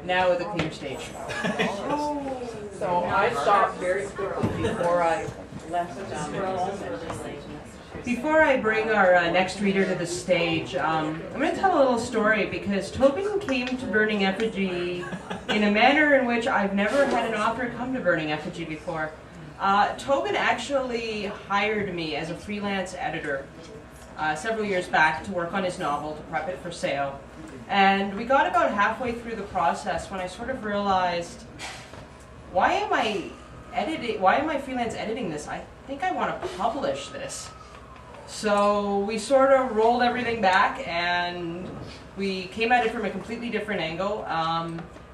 Now with a clear stage. So I stopped very quickly before I left Before I bring our next reader to the stage, I'm going to tell a little story because Tobin came to Burning Effigy in a manner in which I've never had an author come to Burning Effigy before. Tobin actually hired me as a freelance editor several years back to work on his novel, to prep it for sale. And we got about halfway through the process when I sort of realized, why am I freelance editing this? I think I want to publish this. So we sort of rolled everything back and we came at it from a completely different angle.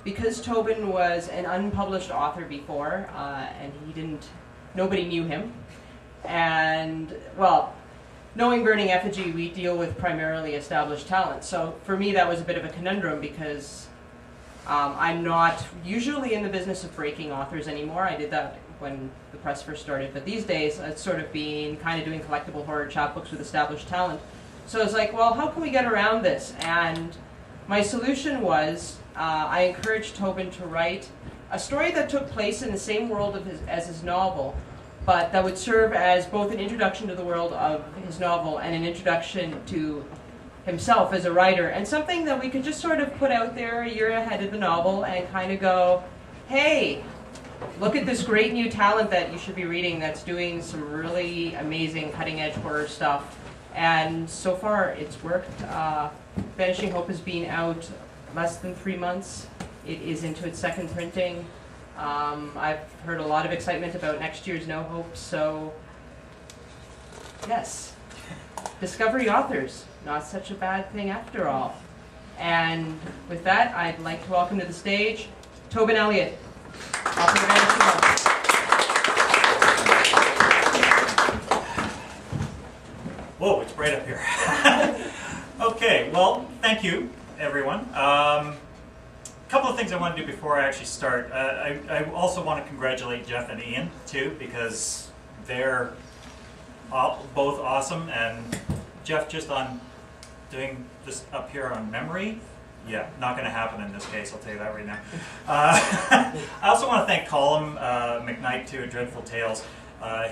Because Tobin was an unpublished author before, and nobody knew him. And, well, knowing Burning Effigy, we deal with primarily established talent. So for me, that was a bit of a conundrum because I'm not usually in the business of breaking authors anymore. I did that when the press first started, but these days it's sort of been kind of doing collectible horror chapbooks with established talent. So I was like, well, how can we get around this? And my solution was I encouraged Tobin to write a story that took place in the same world as his novel, but that would serve as both an introduction to the world of his novel and an introduction to himself as a writer, and something that we could just sort of put out there a year ahead of the novel and kind of go, hey, look at this great new talent that you should be reading that's doing some really amazing cutting-edge horror stuff. And so far it's worked. Vanishing Hope has been out less than 3 months. It is into its second printing. I've heard a lot of excitement about next year's No Hope, so yes, discovery authors, not such a bad thing after all. And with that, I'd like to welcome to the stage Tobin Elliott, author of Vanishing Hope. Whoa, it's bright up here. Okay, well, thank you, everyone. A couple of things I want to do before I actually start. I also want to congratulate Jeff and Ian, too, because they're both awesome. And Jeff, just on doing this up here on memory, yeah, not going to happen in this case, I'll tell you that right now. I also want to thank Colin McKnight, too, at Dreadful Tales.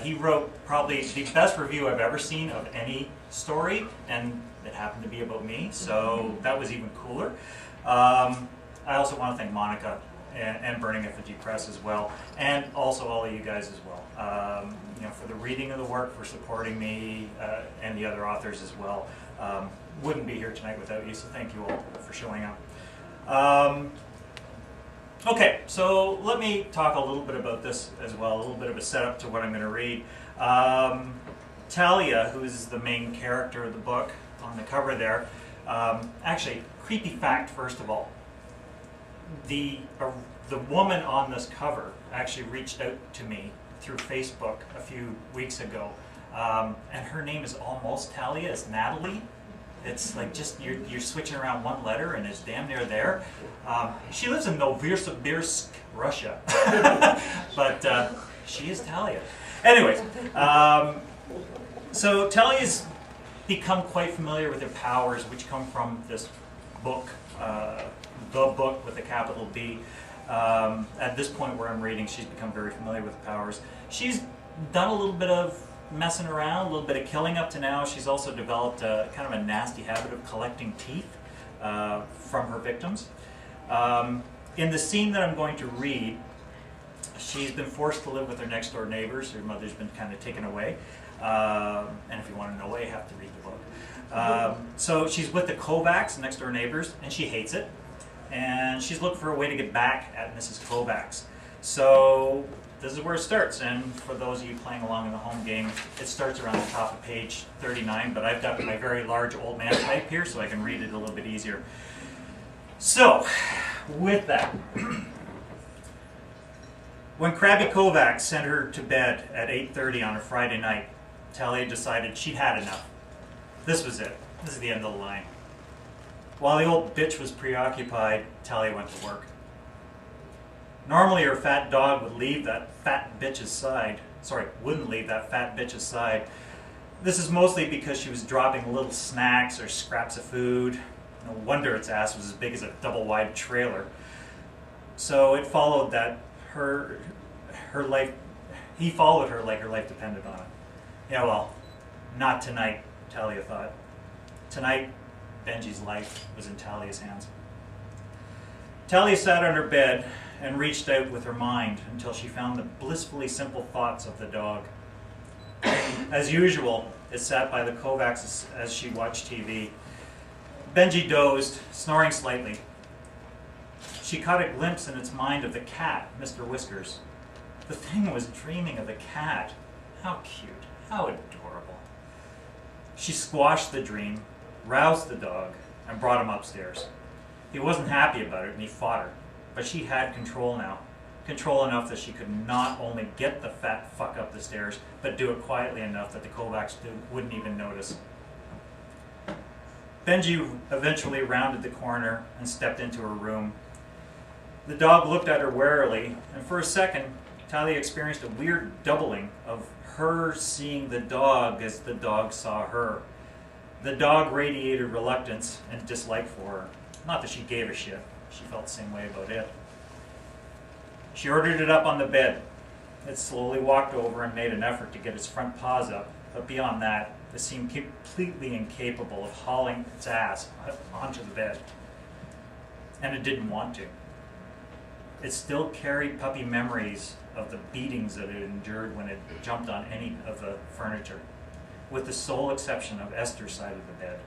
He wrote probably the best review I've ever seen of any story, and it happened to be about me, so that was even cooler. I also want to thank Monica and Burning Effigy Press as well, and also all of you guys as well. For the reading of the work, for supporting me, and the other authors as well. Wouldn't be here tonight without you, so thank you all for showing up. Okay, so let me talk a little bit about this as well, a little bit of a setup to what I'm going to read. Talia, who is the main character of the book on the cover there, actually, creepy fact first of all, the woman on this cover actually reached out to me through Facebook a few weeks ago, and her name is almost Talia, it's Natalie. It's like just you're switching around one letter and it's damn near there. She lives in Novosibirsk, Russia, but she is Talia. Anyways, so Talia's become quite familiar with her powers, which come from this book, the book with a capital B. At this point where I'm reading, she's become very familiar with the powers. She's done a little bit of messing around, a little bit of killing up to now. She's also developed kind of a nasty habit of collecting teeth from her victims. In the scene that I'm going to read, she's been forced to live with her next door neighbors. Her mother's been kind of taken away. And if you want to know why, you have to read the book. So she's with the Kovacs, next door neighbors, and she hates it. And she's looking for a way to get back at Mrs. Kovacs. So this is where it starts, and for those of you playing along in the home game, it starts around the top of page 39, but I've got my very large old man type here so I can read it a little bit easier. So, with that, when Krabby Kovacs sent her to bed at 8:30 on a Friday night, Talia decided she'd had enough. This was it. This is the end of the line. While the old bitch was preoccupied, Talia went to work. Normally her fat dog would leave that fat bitch's side. Wouldn't leave that fat bitch's side. This is mostly because she was dropping little snacks or scraps of food. No wonder its ass was as big as a double-wide trailer. So it followed that her life, he followed her like her life depended on it. Yeah, well, not tonight, Talia thought. Tonight, Benji's life was in Talia's hands. Talia sat on her bed and reached out with her mind until she found the blissfully simple thoughts of the dog. As usual, it sat by the Kovacs as she watched TV. Benji dozed, snoring slightly. She caught a glimpse in its mind of the cat, Mr. Whiskers. The thing was dreaming of the cat. How cute, how adorable. She squashed the dream, roused the dog, and brought him upstairs. He wasn't happy about it, and he fought her. But she had control now. Control enough that she could not only get the fat fuck up the stairs, but do it quietly enough that the Kovacs wouldn't even notice. Benji eventually rounded the corner and stepped into her room. The dog looked at her warily, and for a second, Talia experienced a weird doubling of her seeing the dog as the dog saw her. The dog radiated reluctance and dislike for her. Not that she gave a shit. She felt the same way about it. She ordered it up on the bed. It slowly walked over and made an effort to get its front paws up, but beyond that, it seemed completely incapable of hauling its ass onto the bed. And it didn't want to. It still carried puppy memories of the beatings that it endured when it jumped on any of the furniture, with the sole exception of Esther's side of the bed.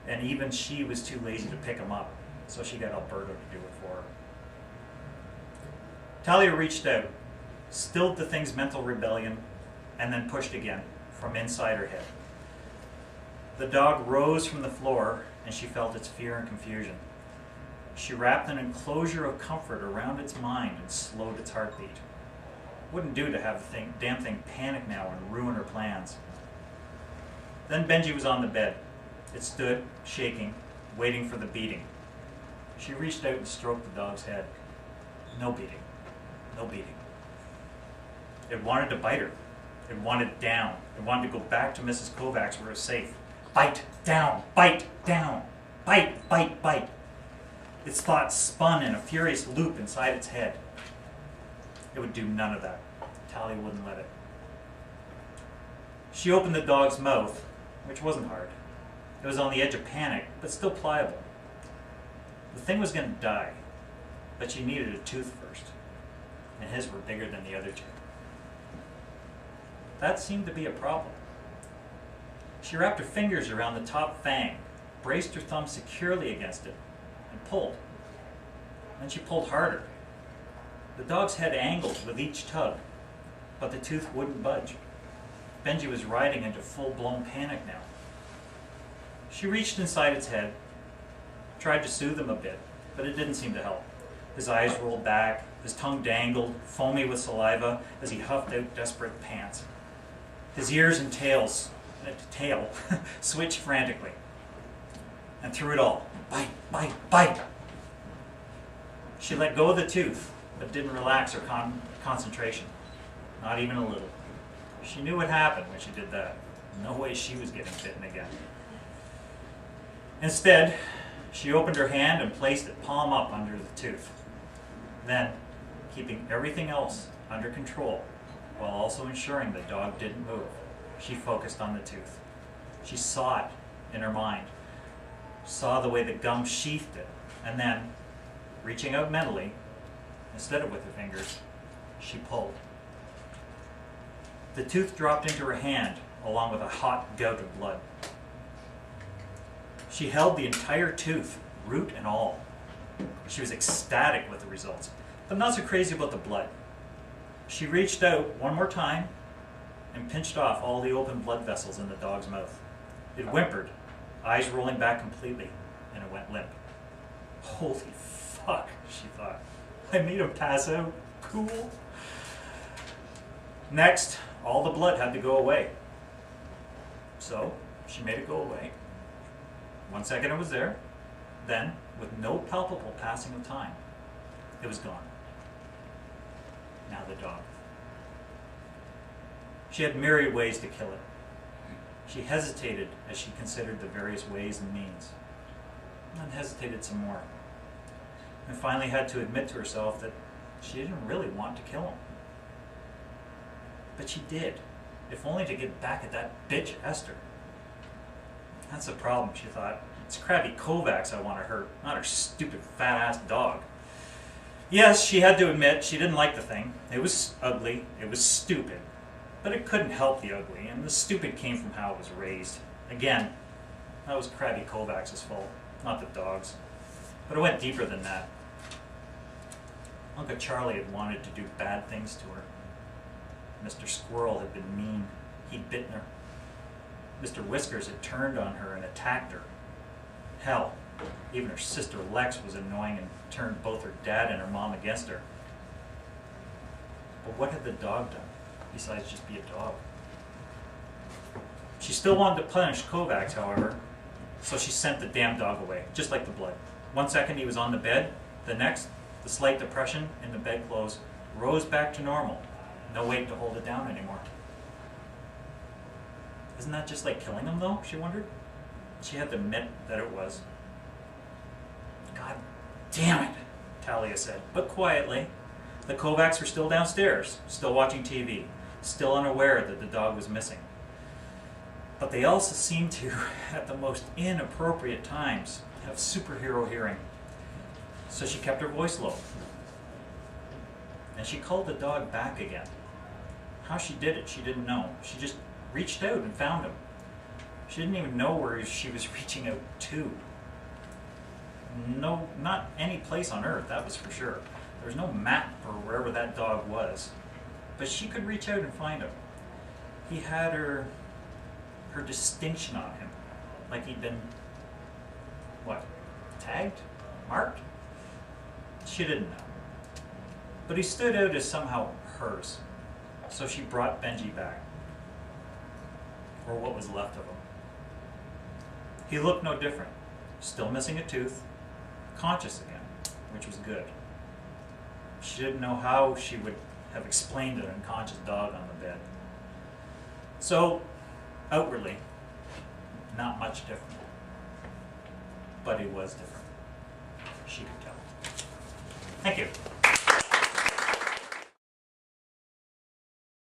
And even she was too lazy to pick him up, so she got Alberto to do it for her. Talia reached out, stilled the thing's mental rebellion, and then pushed again, from inside her head. The dog rose from the floor, and she felt its fear and confusion. She wrapped an enclosure of comfort around its mind and slowed its heartbeat. Wouldn't do to have the damn thing panic now and ruin her plans. Then Benji was on the bed. It stood, shaking, waiting for the beating. She reached out and stroked the dog's head. No beating. No beating. It wanted to bite her. It wanted down. It wanted to go back to Mrs. Kovacs where it was safe. Bite, down, bite, down. Bite, bite, bite. Its thoughts spun in a furious loop inside its head. It would do none of that. Talia wouldn't let it. She opened the dog's mouth, which wasn't hard. It was on the edge of panic, but still pliable. The thing was going to die, but she needed a tooth first, and his were bigger than the other two. That seemed to be a problem. She wrapped her fingers around the top fang, braced her thumb securely against it, and pulled. Then she pulled harder. The dog's head angled with each tug, but the tooth wouldn't budge. Benji was riding into full-blown panic now. She reached inside its head, tried to soothe him a bit, but it didn't seem to help. His eyes rolled back, his tongue dangled, foamy with saliva, as he huffed out desperate pants. His ears and tail switched frantically. And through it all, bite, bite, bite! She let go of the tooth, but didn't relax her concentration. Not even a little. She knew what happened when she did that. No way she was getting bitten again. Instead, she opened her hand and placed it palm up under the tooth. Then, keeping everything else under control, while also ensuring the dog didn't move, she focused on the tooth. She saw it in her mind, saw the way the gum sheathed it, and then, reaching out mentally, instead of with her fingers, she pulled. The tooth dropped into her hand, along with a hot gout of blood. She held the entire tooth, root and all. She was ecstatic with the results, but not so crazy about the blood. She reached out one more time and pinched off all the open blood vessels in the dog's mouth. It whimpered, eyes rolling back completely, and it went limp. Holy fuck, she thought. I made him pass out. Cool. Next, all the blood had to go away. So, she made it go away. 1 second it was there. Then, with no palpable passing of time, it was gone. Now the dog. She had myriad ways to kill it. She hesitated as she considered the various ways and means. and hesitated some more, and finally had to admit to herself that she didn't really want to kill him. But she did, if only to get back at that bitch Esther. That's the problem, she thought. It's Krabby Kovacs I want to hurt, not her stupid fat-ass dog. Yes, she had to admit she didn't like the thing. It was ugly, it was stupid. But it couldn't help the ugly, and the stupid came from how it was raised. Again, that was Krabby Kovacs' fault, not the dog's. But it went deeper than that. Uncle Charlie had wanted to do bad things to her. Mr. Squirrel had been mean. He'd bitten her. Mr. Whiskers had turned on her and attacked her. Hell, even her sister Lex was annoying and turned both her dad and her mom against her. But what had the dog done, besides just be a dog? She still wanted to punish Kovacs, however, so she sent the damn dog away, just like the blood. 1 second he was on the bed, the next, the slight depression in the bedclothes rose back to normal. No weight to hold it down anymore. Isn't that just like killing him, though, she wondered? She had to admit that it was. God damn it, Talia said, but quietly. The Kovacs were still downstairs, still watching TV, still unaware that the dog was missing. But they also seemed to, at the most inappropriate times, have superhero hearing. So she kept her voice low. And she called the dog back again. How she did it, she didn't know. She just reached out and found him. She didn't even know where she was reaching out to. No, not any place on Earth, that was for sure. There was no map for wherever that dog was. But she could reach out and find him. He had her distinction on him. Like he'd been, what, tagged? Marked? She didn't know. But he stood out as somehow hers. So she brought Benji back. Or what was left of him. He looked no different. Still missing a tooth. Conscious again, which was good. She didn't know how she would have explained an unconscious dog on the bed. So, outwardly, not much different. But he was different. She could tell. Thank you.